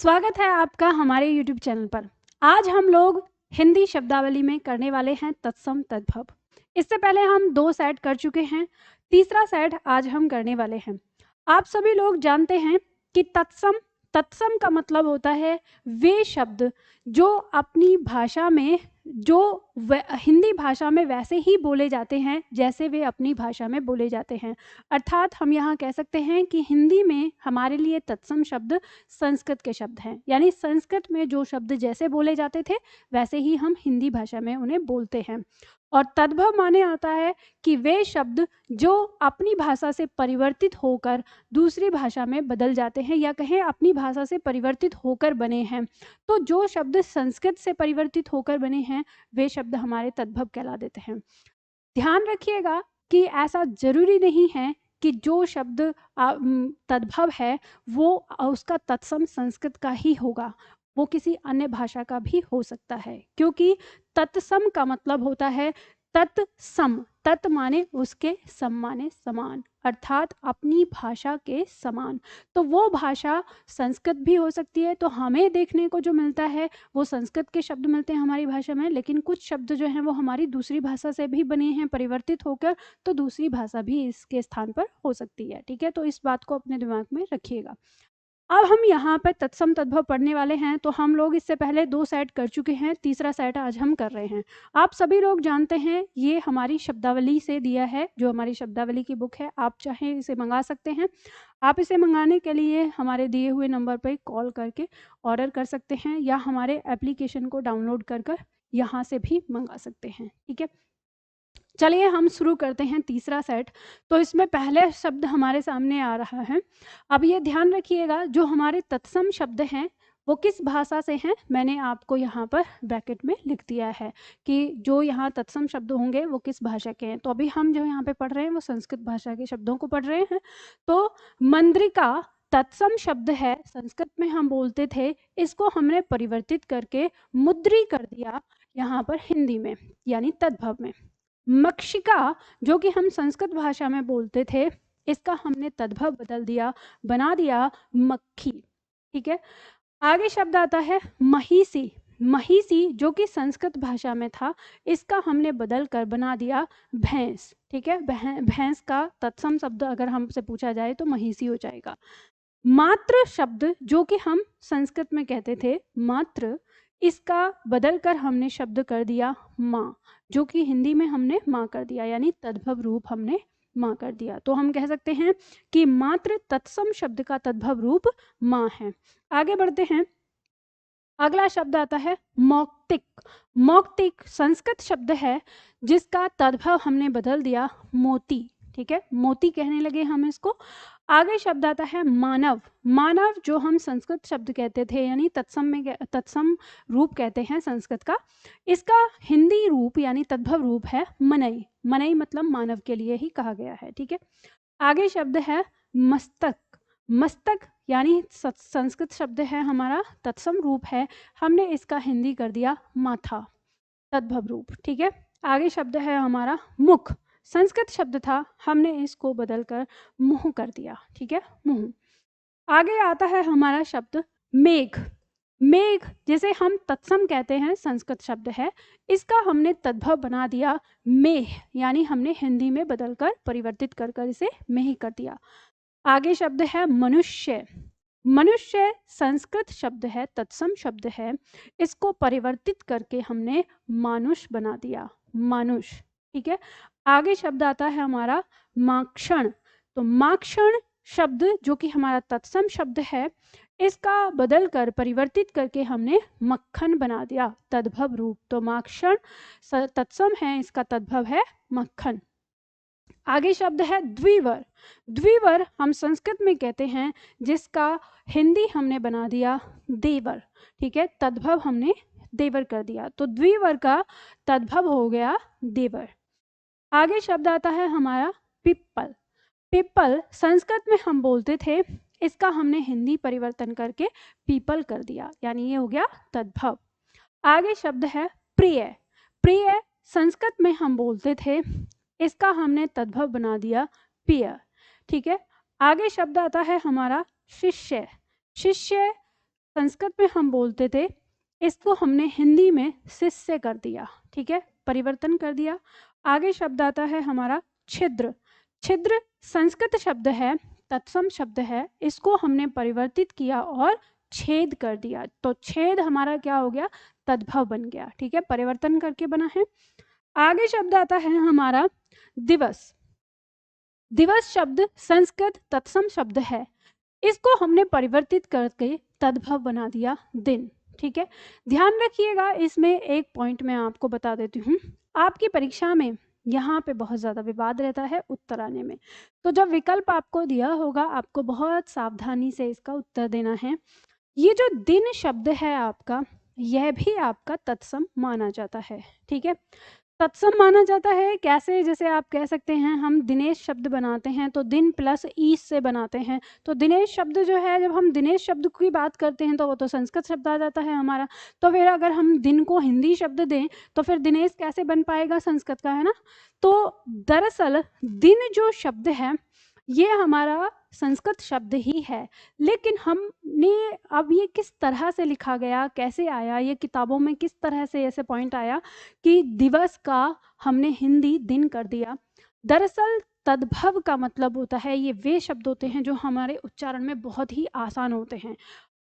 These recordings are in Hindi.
स्वागत है आपका हमारे YouTube चैनल पर। आज हम लोग हिंदी शब्दावली में करने वाले हैं तत्सम तद्भव। इससे पहले हम 2 सेट कर चुके हैं, तीसरा सेट आज हम करने वाले हैं। आप सभी लोग जानते हैं कि तत्सम तत्सम का मतलब होता है वे शब्द जो अपनी भाषा में हिंदी भाषा में वैसे ही बोले जाते हैं जैसे वे अपनी भाषा में बोले जाते हैं। अर्थात हम यहाँ कह सकते हैं कि हिंदी में हमारे लिए तत्सम शब्द संस्कृत के शब्द हैं, यानी संस्कृत में जो शब्द जैसे बोले जाते थे वैसे ही हम हिंदी भाषा में उन्हें बोलते हैं। और तद्भव माने आता है कि वे शब्द जो अपनी भाषा से परिवर्तित होकर दूसरी भाषा में बदल जाते हैं, या कहें अपनी भाषा से परिवर्तित होकर बने हैं। तो जो शब्द संस्कृत से परिवर्तित होकर बने हैं वे शब्द हमारे तद्भव कहला देते हैं। ध्यान रखिएगा कि ऐसा जरूरी नहीं है कि जो शब्द तद्भव है वो उसका तत्सम संस्कृत का ही होगा, वो किसी अन्य भाषा का भी हो सकता है, क्योंकि तत्सम का मतलब होता है तत्सम। तत् माने उसके, सम माने समान, अर्थात अपनी भाषा के समान। तो वो भाषा संस्कृत भी हो सकती है, तो हमें देखने को जो मिलता है वो संस्कृत के शब्द मिलते हैं हमारी भाषा में, लेकिन कुछ शब्द जो हैं वो हमारी दूसरी भाषा से भी बने हैं परिवर्तित होकर, तो दूसरी भाषा भी इसके स्थान पर हो सकती है। ठीक है, तो इस बात को अपने दिमाग में रखिएगा। अब हम यहाँ पर तत्सम तद्भव पढ़ने वाले हैं, तो हम लोग इससे पहले 2 सेट कर चुके हैं, तीसरा सेट आज हम कर रहे हैं। आप सभी लोग जानते हैं ये हमारी शब्दावली से दिया है, जो हमारी शब्दावली की बुक है। आप चाहें इसे मंगा सकते हैं। आप इसे मंगाने के लिए हमारे दिए हुए नंबर पर कॉल करके ऑर्डर कर सकते हैं, या हमारे एप्लीकेशन को डाउनलोड कर यहाँ से भी मंगा सकते हैं। ठीक है, चलिए हम शुरू करते हैं तीसरा सेट। तो इसमें पहले शब्द हमारे सामने आ रहा है। अब ये ध्यान रखिएगा जो हमारे तत्सम शब्द हैं वो किस भाषा से हैं, मैंने आपको यहाँ पर ब्रैकेट में लिख दिया है कि जो यहाँ तत्सम शब्द होंगे वो किस भाषा के हैं। तो अभी हम जो यहाँ पे पढ़ रहे हैं वो संस्कृत भाषा के शब्दों को पढ़ रहे हैं। तो मंद्रिका तत्सम शब्द है, संस्कृत में हम बोलते थे, इसको हमने परिवर्तित करके मुद्री कर दिया यहाँ पर हिंदी में, यानी तद्भव में। मक्षिका जो कि हम संस्कृत भाषा में बोलते थे, इसका हमने तद्भव बदल दिया, बना दिया मक्खी। ठीक है, आगे शब्द आता है महिषी। महिषी जो कि संस्कृत भाषा में था, इसका हमने बदल कर बना दिया भैंस। ठीक है, भैंस का तत्सम शब्द अगर हमसे पूछा जाए तो महिषी हो जाएगा। मात्र शब्द जो कि हम संस्कृत में कहते थे मात्र, इसका बदल कर हमने शब्द कर दिया माँ, जो कि हिंदी में हमने माँ कर दिया, यानी तद्भव रूप हमने माँ कर दिया। तो हम कह सकते हैं कि मात्र तत्सम शब्द का तद्भव रूप माँ है। आगे बढ़ते हैं, अगला शब्द आता है मौक्तिक। मौक्तिक संस्कृत शब्द है जिसका तद्भव हमने बदल दिया मोती। ठीक है, मोती कहने लगे हम इसको। आगे शब्द आता है मानव। मानव जो हम संस्कृत शब्द कहते थे, यानी तत्सम रूप कहते हैं संस्कृत का, इसका हिंदी रूप यानी तद्भव रूप है मनई। मनई मतलब मानव के लिए ही कहा गया है। ठीक है, आगे शब्द है मस्तक। मस्तक यानी संस्कृत शब्द है हमारा, तत्सम रूप है, हमने इसका हिंदी कर दिया माथा, तद्भव रूप। ठीक है, आगे शब्द है हमारा मुख। संस्कृत शब्द था, हमने इसको बदलकर मुंह कर दिया। ठीक है, मुंह। आगे आता है हमारा शब्द मेघ। मेघ जिसे हम तत्सम कहते हैं, संस्कृत शब्द है, इसका हमने तद्भव बना दिया मेह, यानी हमने हिंदी में बदलकर परिवर्तित कर इसे मेह कर दिया। आगे शब्द है मनुष्य। मनुष्य संस्कृत शब्द है, तत्सम शब्द है, इसको परिवर्तित करके हमने मानुष बना दिया, मानुष। ठीक है, आगे शब्द आता है हमारा माक्षण। तो माक्षण शब्द जो कि हमारा तत्सम शब्द है, इसका बदल कर परिवर्तित करके हमने मक्खन बना दिया, तद्भव रूप। तो माक्षण तत्सम है, इसका तद्भव है मक्खन। आगे शब्द है द्विवर। द्विवर हम संस्कृत में कहते हैं, जिसका हिंदी हमने बना दिया देवर। ठीक है, तद्भव हमने देवर कर दिया, तो द्विवर का तद्भव हो गया देवर। आगे शब्द आता है हमारा पिप्पल। पिप्पल संस्कृत में हम बोलते थे, इसका हमने हिंदी परिवर्तन करके पीपल कर दिया, यानी ये हो गया तद्भव। आगे शब्द है प्रिय। प्रिय संस्कृत में हम बोलते थे, इसका हमने तद्भव बना दिया पिय। ठीक है, आगे शब्द आता है हमारा शिष्य। शिष्य संस्कृत में हम बोलते थे, इसको हमने हिंदी में शिष्य कर दिया, ठीक है, परिवर्तन कर दिया। आगे शब्द आता है हमारा छिद्र। छिद्र संस्कृत शब्द है, तत्सम शब्द है, इसको हमने परिवर्तित किया और छेद कर दिया, तो छेद हमारा क्या हो गया, तद्भव बन गया, ठीक है, परिवर्तन करके बना है। आगे शब्द आता है हमारा दिवस। दिवस शब्द संस्कृत तत्सम शब्द है, इसको हमने परिवर्तित करके तद्भव बना दिया दिन, ठीक है। ध्यान रखिएगा, इसमें एक पॉइंट मैं आपको बता देती हूँ, आपकी परीक्षा में यहाँ पे बहुत ज़्यादा विवाद रहता है उत्तर आने में, तो जब विकल्प आपको दिया होगा आपको बहुत सावधानी से इसका उत्तर देना है। ये जो दिन शब्द है आपका, यह भी आपका तत्सम माना जाता है, ठीक है। तत्सम माना जाता है कैसे, जैसे आप कह सकते हैं हम दिनेश शब्द बनाते हैं तो दिन प्लस ईस से बनाते हैं, तो दिनेश शब्द जो है, जब हम दिनेश शब्द की बात करते हैं तो वो तो संस्कृत शब्द आ जाता है हमारा, तो फिर अगर हम दिन को हिंदी शब्द दें तो फिर दिनेश कैसे बन पाएगा, संस्कृत का है ना। तो दरअसल दिन जो शब्द है ये हमारा संस्कृत शब्द ही है, लेकिन हमने अब ये किस तरह से लिखा गया, कैसे आया, ये किताबों में किस तरह से ऐसे पॉइंट आया कि दिवस का हमने हिंदी दिन कर दिया। दरअसल तद्भव का मतलब होता है, ये वे शब्द होते हैं जो हमारे उच्चारण में बहुत ही आसान होते हैं,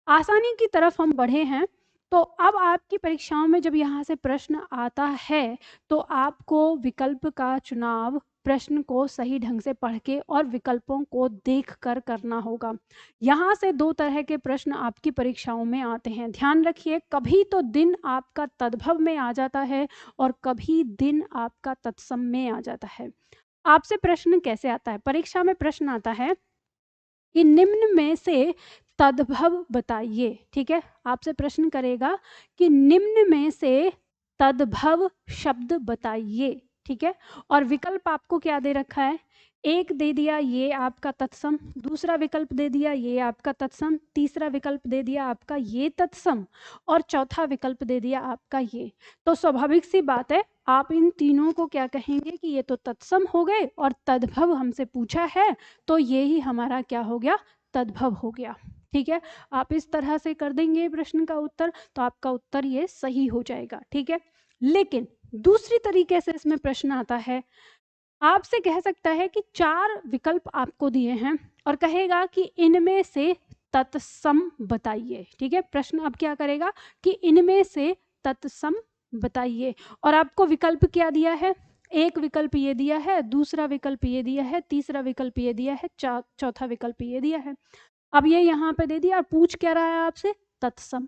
आसानी की तरफ हम बढ़े हैं। तो अब आपकी परीक्षाओं में जब यहाँ से प्रश्न आता है तो आपको विकल्प का चुनाव प्रश्न को सही ढंग से पढ़ के और विकल्पों को देख कर करना होगा। यहाँ से दो तरह के प्रश्न आपकी परीक्षाओं में आते हैं, ध्यान रखिए, कभी तो दिन आपका तद्भव में आ जाता है और कभी दिन आपका तत्सम में आ जाता है। आपसे प्रश्न कैसे आता है, परीक्षा में प्रश्न आता है कि निम्न में से तद्भव बताइए, ठीक है, आपसे प्रश्न करेगा कि निम्न में से तद्भव शब्द बताइए, ठीक है, और विकल्प आपको क्या दे रखा है, एक दे दिया ये आपका तत्सम, दूसरा विकल्प दे दिया ये आपका तत्सम, तीसरा विकल्प दे दिया आपका ये तत्सम, और चौथा विकल्प दे दिया आपका ये। तो स्वाभाविक सी बात है, आप इन तीनों को क्या कहेंगे कि ये तो तत्सम हो गए और तद्भव हमसे पूछा है तो ये ही हमारा क्या हो गया, तद्भव हो गया, ठीक है। आप इस तरह से कर देंगे प्रश्न का उत्तर तो आपका उत्तर ये सही हो जाएगा, ठीक है। लेकिन दूसरी तरीके से इसमें प्रश्न आता है, आपसे कह सकता है कि 4 विकल्प आपको दिए हैं और कहेगा कि इनमें से तत्सम बताइए, ठीक है। प्रश्न अब क्या करेगा कि इनमें से तत्सम बताइए, और आपको विकल्प क्या दिया है, एक विकल्प ये दिया है, दूसरा विकल्प ये दिया है, तीसरा विकल्प ये दिया है, चौथा विकल्प ये दिया है। अब ये यहाँ पे दे दिया और पूछ क्या रहा है आपसे, तत्सम।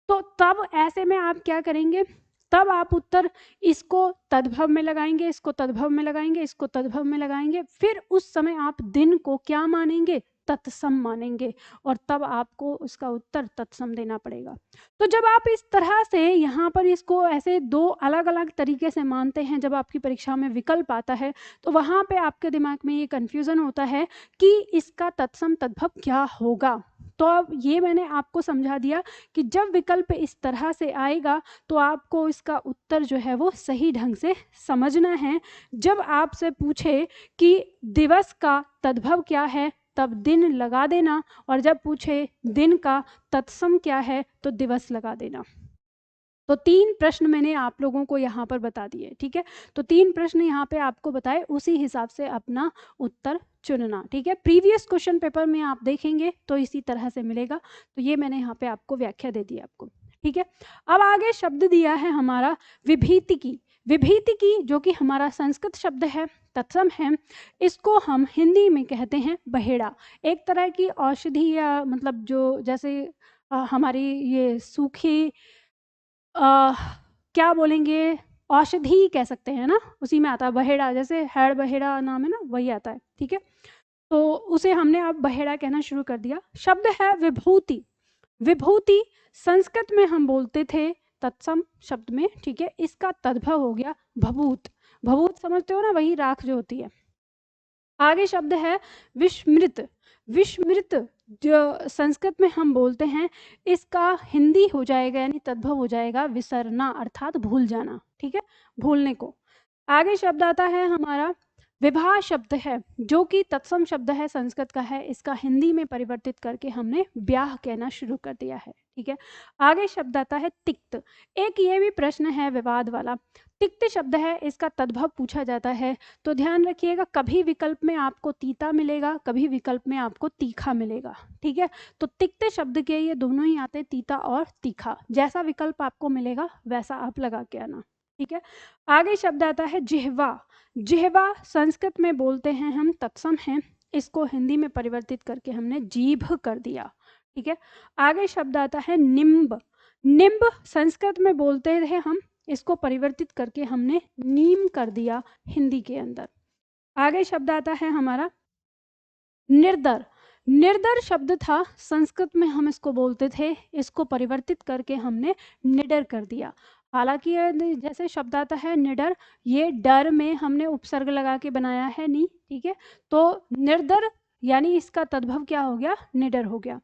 तो तब ऐसे में आप क्या करेंगे, तब आप उत्तर इसको तद्भव में लगाएंगे, इसको तद्भव में लगाएंगे, इसको तद्भव में लगाएंगे, फिर उस समय आप दिन को क्या मानेंगे, तत्सम मानेंगे, और तब आपको उसका उत्तर तत्सम देना पड़ेगा। तो जब आप इस तरह से यहाँ पर इसको ऐसे दो अलग अलग तरीके से मानते हैं, जब आपकी परीक्षा में विकल्प आता है तो वहाँ पे आपके दिमाग में ये कन्फ्यूज़न होता है कि इसका तत्सम तद्भव क्या होगा। तो अब ये मैंने आपको समझा दिया कि जब विकल्प इस तरह से आएगा तो आपको इसका उत्तर जो है वो सही ढंग से समझना है। जब आपसे पूछे कि दिवस का तद्भव क्या है तब दिन लगा देना, और जब पूछे दिन का तत्सम क्या है तो दिवस लगा देना। तो 3 प्रश्न मैंने आप लोगों को यहाँ पर बता दिए, ठीक है। तो 3 प्रश्न यहाँ पे आपको बताए, उसी हिसाब से अपना उत्तर चुनना, ठीक है। प्रीवियस क्वेश्चन पेपर में आप देखेंगे तो इसी तरह से मिलेगा। तो ये मैंने यहाँ पे आपको व्याख्या दे दी आपको, ठीक है। अब आगे शब्द दिया है हमारा विभीतिकी। विभीतिकी जो कि हमारा संस्कृत शब्द है, तत्सम है, इसको हम हिंदी में कहते हैं बहेड़ा। एक तरह की औषधि या मतलब जो जैसे हमारी ये सूखी क्या बोलेंगे, औषधि कह सकते हैं ना, उसी में आता है बहेड़ा, जैसे हेड़ बहेड़ा नाम है ना, वही आता है, ठीक है। तो उसे हमने अब बहेड़ा कहना शुरू कर दिया। शब्द है विभूति। विभूति संस्कृत में हम बोलते थे तत्सम शब्द में, ठीक है, इसका तद्भव हो गया भभूत। भभूत समझते हो ना, वही राख जो होती है। आगे शब्द है विस्मृत। विस्मृत जो संस्कृत में हम बोलते हैं, इसका हिंदी हो जाएगा यानी तद्भव हो जाएगा विसरना, अर्थात भूल जाना, ठीक है, भूलने को। आगे शब्द आता है हमारा विवाह शब्द है जो कि तत्सम शब्द है, संस्कृत का है, इसका हिंदी में परिवर्तित करके हमने ब्याह कहना शुरू कर दिया है। ठीक है, आगे शब्द आता है तिक्त। एक ये भी प्रश्न है विवाद वाला। तिक्त शब्द है, इसका तद्भव पूछा जाता है, तो ध्यान रखिएगा, कभी विकल्प में आपको तीता मिलेगा, कभी विकल्प में आपको तीखा मिलेगा। ठीक है, तो तिक्त शब्द के ये दोनों ही आते हैं, तीता और तीखा। जैसा विकल्प आपको मिलेगा वैसा आप लगा के आना। ठीक है, आगे शब्द आता है जिह्वा। जिह्वा संस्कृत में बोलते हैं हम, तत्सम है, इसको हिंदी में परिवर्तित करके हमने जीभ कर दिया। ठीक है, आगे शब्द आता है निम्ब। निम्ब संस्कृत में बोलते थे हम, इसको परिवर्तित करके हमने नीम कर दिया हिंदी के अंदर। आगे शब्द आता है हमारा निर्दर। निर्दर शब्द था, संस्कृत में हम इसको बोलते थे, इसको परिवर्तित करके हमने निडर कर दिया। हालांकि जैसे शब्द आता है निडर, ये डर में हमने उपसर्ग लगा के बनाया है नहीं। ठीक है, तो निर्दर यानी इसका तद्भव क्या हो गया, निडर हो गया।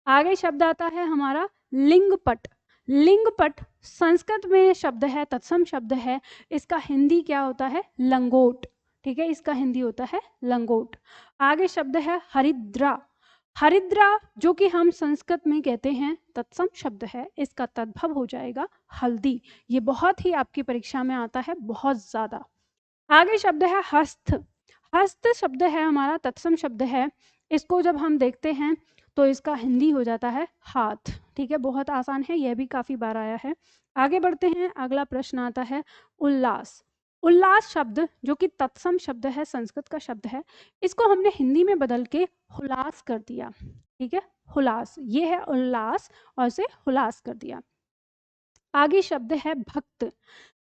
आगे शब्द आता है हमारा लिंगपट। लिंगपट संस्कृत में शब्द है, तत्सम शब्द है, इसका हिंदी क्या होता है, लंगोट। ठीक है, इसका हिंदी होता है लंगोट। आगे शब्द है हरिद्रा। हरिद्रा जो कि हम संस्कृत में कहते हैं, तत्सम शब्द है, इसका तद्भव हो जाएगा हल्दी। ये बहुत ही आपकी परीक्षा में आता है, बहुत ज्यादा। आगे शब्द है हस्त। हस्त शब्द है हमारा, तत्सम शब्द है, इसको जब हम देखते हैं तो इसका हिंदी हो जाता है हाथ। ठीक है, बहुत आसान है, यह भी काफी बार आया है। आगे बढ़ते हैं, अगला प्रश्न आता है उल्लास। उल्लास शब्द जो कि तत्सम शब्द है, संस्कृत का शब्द है, इसको हमने हिंदी में बदल के हुलास कर दिया। ठीक है, हुलास, ये है उल्लास और इसे हुलास कर दिया। आगे शब्द है भक्त।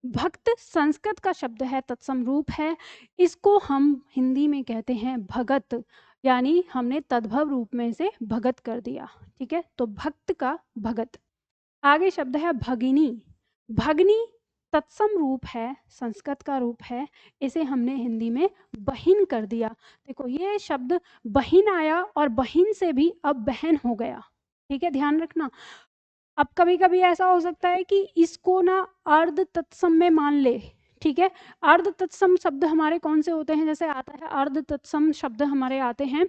भक्त संस्कृत का शब्द है, तत्सम रूप है, इसको हम हिंदी में कहते हैं भगत, यानी हमने तद्भव रूप में से भगत कर दिया। ठीक है, तो भक्त का भगत। आगे शब्द है भगिनी। भगनी तत्सम रूप है, संस्कृत का रूप है, इसे हमने हिंदी में बहिन कर दिया। देखो ये शब्द बहिन आया और बहिन से भी अब बहन हो गया। ठीक है, ध्यान रखना। अब कभी कभी ऐसा हो सकता है कि इसको ना अर्ध तत्सम में मान ले। ठीक है, अर्ध तत्सम शब्द हमारे कौन से होते हैं, जैसे आता है अर्ध तत्सम शब्द हमारे आते हैं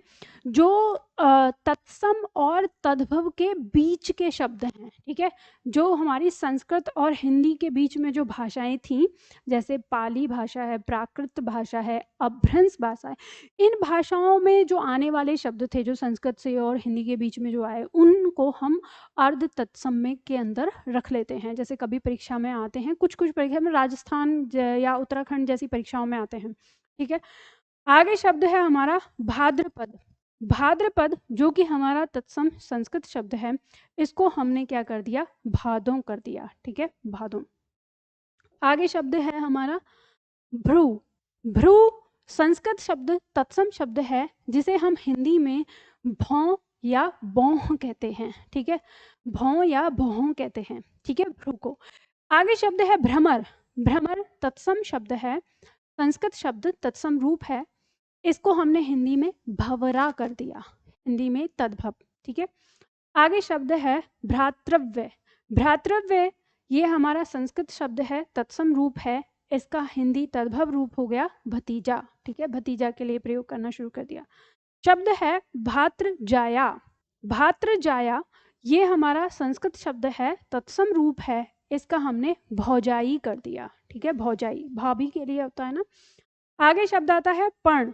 जो तत्सम और तद्भव के बीच के शब्द हैं। ठीक है, जो हमारी संस्कृत और हिंदी के बीच में जो भाषाएं थीं, जैसे पाली भाषा है, प्राकृत भाषा है, अभ्रंश भाषा है, इन भाषाओं में जो आने वाले शब्द थे जो संस्कृत से और हिंदी के बीच में जो आए, उनको हम अर्ध तत्सम में के अंदर रख लेते हैं। जैसे कभी परीक्षा में आते हैं, कुछ कुछ परीक्षा में राजस्थान या उत्तराखंड जैसी परीक्षाओं में आते हैं। ठीक है, आगे शब्द है हमारा भाद्रपद। भाद्रपद जो कि हमारा तत्सम संस्कृत शब्द है, इसको हमने क्या कर दिया, भादों कर दिया। ठीक है, भादों। आगे शब्द है हमारा भ्रू। भ्रू संस्कृत शब्द, तत्सम शब्द है, जिसे हम हिंदी में भौं या बौह कहते हैं। ठीक है, भौं या बौह कहते हैं। ठीक है, भ्रू को। आगे शब्द है भ्रमर। भ्रमर तत्सम शब्द है, संस्कृत शब्द, तत्सम रूप है, इसको हमने हिंदी में भंवरा कर दिया, हिंदी में तद्भव। ठीक है, आगे शब्द है भ्रातृव्य। भ्रातृव्य ये हमारा संस्कृत शब्द है, तत्सम रूप है, इसका हिंदी तद्भव रूप हो गया भतीजा। ठीक है, भतीजा के लिए प्रयोग करना शुरू कर दिया। शब्द है भातृजाया। भातृजाया ये हमारा संस्कृत शब्द है, तत्सम रूप है, इसका हमने भौजाई कर दिया। ठीक है, भौजाई भाभी के लिए होता है ना। आगे शब्द आता है पर्ण।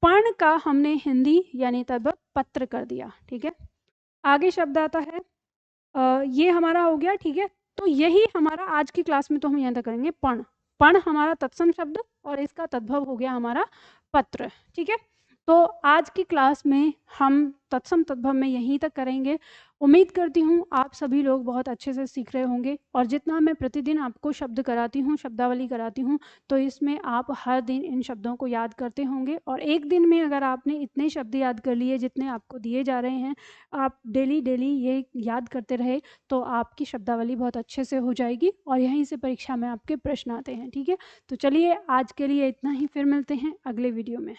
पर्ण का हमने हिंदी यानी तद्भव पत्र कर दिया। ठीक है, आगे शब्द आता है ये हमारा हो गया। ठीक है, तो यही हमारा आज की क्लास में तो हम यहाँ तक करेंगे पर्ण। पर्ण हमारा तत्सम शब्द और इसका तद्भव हो गया हमारा पत्र। ठीक है, तो आज की क्लास में हम तत्सम तद्भव में यहीं तक करेंगे। उम्मीद करती हूँ आप सभी लोग बहुत अच्छे से सीख रहे होंगे, और जितना मैं प्रतिदिन आपको शब्द कराती हूँ, शब्दावली कराती हूँ, तो इसमें आप हर दिन इन शब्दों को याद करते होंगे। और एक दिन में अगर आपने इतने शब्द याद कर लिए जितने आपको दिए जा रहे हैं, आप डेली डेली ये याद करते रहे, तो आपकी शब्दावली बहुत अच्छे से हो जाएगी और यहीं से परीक्षा में आपके प्रश्न आते हैं। ठीक है, तो चलिए आज के लिए इतना ही, फिर मिलते हैं अगले वीडियो में।